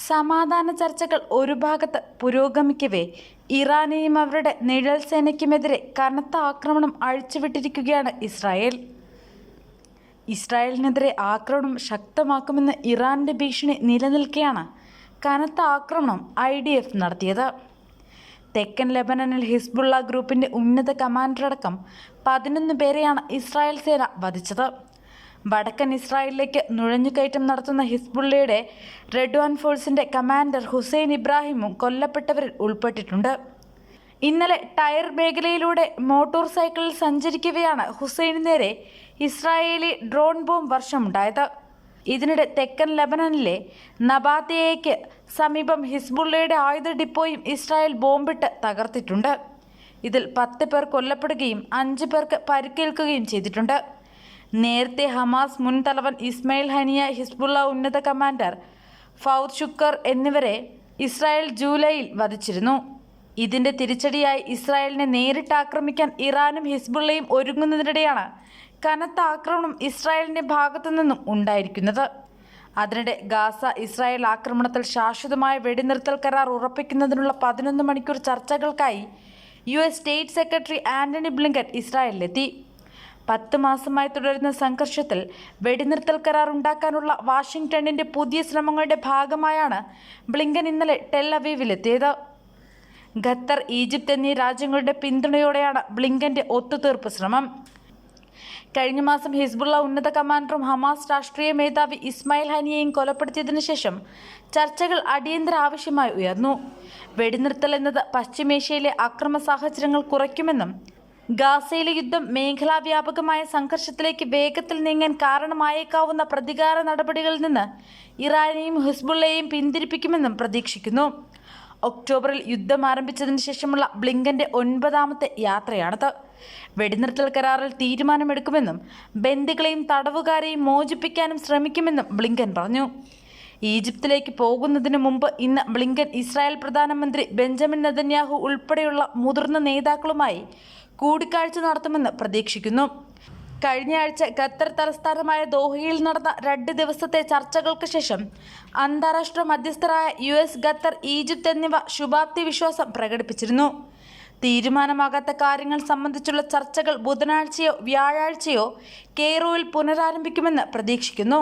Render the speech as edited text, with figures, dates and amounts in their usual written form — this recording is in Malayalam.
സമാധാന ചർച്ചകൾ ഒരു ഭാഗത്ത് പുരോഗമിക്കവേ ഇറാനെയും അവരുടെ നിഴൽ സേനയ്ക്കുമെതിരെ കനത്ത ആക്രമണം അഴിച്ചുവിട്ടിരിക്കുകയാണ് ഇസ്രായേൽ. ഇസ്രായേലിനെതിരെ ആക്രമണം ശക്തമാക്കുമെന്ന് ഇറാന്റെ ഭീഷണി നിലനിൽക്കെയാണ് കനത്ത ആക്രമണം IDF നടത്തിയത്. തെക്കൻ ലെബനനിൽ ഹിസ്ബുള്ള ഗ്രൂപ്പിന്റെ ഉന്നത കമാൻഡറടക്കം 11 പേരെയാണ് ഇസ്രായേൽ സേന വധിച്ചത്. വടക്കൻ ഇസ്രായേലിലേക്ക് നുഴഞ്ഞുകയറ്റം നടത്തുന്ന ഹിസ്ബുള്ളയുടെ റെഡ്വാൻ ഫോഴ്സിന്റെ കമാൻഡർ ഹുസൈൻ ഇബ്രാഹിമും കൊല്ലപ്പെട്ടവരിൽ ഉൾപ്പെട്ടിട്ടുണ്ട്. ഇന്നലെ ടയർ മേഖലയിലൂടെ മോട്ടോർ സൈക്കിളിൽ സഞ്ചരിക്കവെയാണ് ഹുസൈന് നേരെ ഇസ്രായേലി ഡ്രോൺ ബോംബ് വർഷമുണ്ടായത്. ഇതിനിടെ തെക്കൻ ലെബനനിലെ നബാത്തിയയ്ക്ക് സമീപം ഹിസ്ബുള്ളയുടെ ആയുധ ഡിപ്പോയും ഇസ്രായേൽ ബോംബിട്ട് തകർത്തിട്ടുണ്ട്. ഇതിൽ 10 പേർ കൊല്ലപ്പെടുകയും 5 പേർക്ക് പരിക്കേൽക്കുകയും ചെയ്തിട്ടുണ്ട്. നേരത്തെ ഹമാസ് മുൻ തലവൻ ഇസ്മായിൽ ഹനിയ, ഹിസ്ബുള്ള ഉന്നത കമാൻഡർ ഫൗദ് ഷുക്കർ എന്നിവരെ ഇസ്രായേൽ ജൂലൈയിൽ വധിച്ചിരുന്നു. ഇതിന്റെ തിരിച്ചടിയായി ഇസ്രായേലിനെ നേരിട്ട് ആക്രമിക്കാൻ ഇറാനും ഹിസ്ബുള്ളയും ഒരുങ്ങുന്നതിനിടെയാണ് കനത്ത ആക്രമണം ഇസ്രായേലിന്റെ ഭാഗത്തു നിന്നും ഉണ്ടായിരിക്കുന്നത്. അതിനിടെ ഗാസ ഇസ്രായേൽ ആക്രമണത്തിൽ ശാശ്വതമായ വെടിനിർത്തൽ കരാർ ഉറപ്പിക്കുന്നതിനുള്ള 11 മണിക്കൂർ ചർച്ചകൾക്കായി US state secretary Antony Blinken ഇസ്രായേലിലെത്തി. 10 മാസമായി തുടരുന്ന സംഘർഷത്തിൽ വെടിനിർത്തൽ കരാർ ഉണ്ടാക്കാനുള്ള വാഷിംഗ്ടണിന്റെ പുതിയ ശ്രമങ്ങളുടെ ഭാഗമായാണ് ബ്ലിങ്കൻ ഇന്നലെ ടെൽ അവീവിലെത്തിയത്. ഖത്തർ, ഈജിപ്ത് എന്നീ രാജ്യങ്ങളുടെ പിന്തുണയോടെയാണ് ബ്ലിങ്കന്റെ ഒത്തുതീർപ്പ് ശ്രമം. കഴിഞ്ഞ മാസം ഹിസ്ബുള്ള ഉന്നത കമാൻഡറും ഹമാസ് രാഷ്ട്രീയ മേധാവി ഇസ്മായിൽ ഹനിയയും കൊലപ്പെടുത്തിയതിനു ശേഷം ചർച്ചകൾ അടിയന്തര ആവശ്യമായി ഉയർന്നു. വെടിനിർത്തൽ എന്നത് പശ്ചിമേഷ്യയിലെ അക്രമ സാഹചര്യങ്ങൾ കുറയ്ക്കുമെന്നും ഗാസയിലെ യുദ്ധം മേഖലാവ്യാപകമായ സംഘർഷത്തിലേക്ക് വേഗത്തിൽ നീങ്ങാൻ കാരണമായേക്കാവുന്ന പ്രതികാര നടപടികളിൽ നിന്ന് ഇറാനെയും ഹിസ്ബുള്ളയെയും പിന്തിരിപ്പിക്കുമെന്നും പ്രതീക്ഷിക്കുന്നു. ഒക്ടോബറിൽ യുദ്ധം ആരംഭിച്ചതിന് ശേഷമുള്ള ബ്ലിങ്കന്റെ 9ാമത്തെ യാത്രയാണിത്. വെടിനിർത്തൽ കരാറിൽ തീരുമാനമെടുക്കുമെന്നും ബന്ദികളെയും തടവുകാരെയും മോചിപ്പിക്കാനും ശ്രമിക്കുമെന്നും ബ്ലിങ്കൻ പറഞ്ഞു. ഈജിപ്തിലേക്ക് പോകുന്നതിന് മുമ്പ് ഇന്ന് ബ്ലിങ്കൻ ഇസ്രായേൽ പ്രധാനമന്ത്രി ബെഞ്ചമിൻ നെതന്യാഹു ഉൾപ്പെടെയുള്ള മുതിർന്ന നേതാക്കളുമായി കൂടിക്കാഴ്ച നടത്തുമെന്ന് പ്രതീക്ഷിക്കുന്നു. കഴിഞ്ഞയാഴ്ച ഖത്തർ തലസ്ഥാനമായ ദോഹയിൽ നടന്ന 2 ദിവസത്തെ ചർച്ചകൾക്ക് ശേഷം അന്താരാഷ്ട്ര മധ്യസ്ഥരായ US, ഖത്തർ, ഈജിപ്ത് എന്നിവ ശുഭാപ്തി വിശ്വാസം പ്രകടിപ്പിച്ചിരുന്നു. തീരുമാനമാകാത്ത കാര്യങ്ങൾ സംബന്ധിച്ചുള്ള ചർച്ചകൾ ബുധനാഴ്ചയോ വ്യാഴാഴ്ചയോ കെയ്റോയിൽ പുനരാരംഭിക്കുമെന്ന് പ്രതീക്ഷിക്കുന്നു.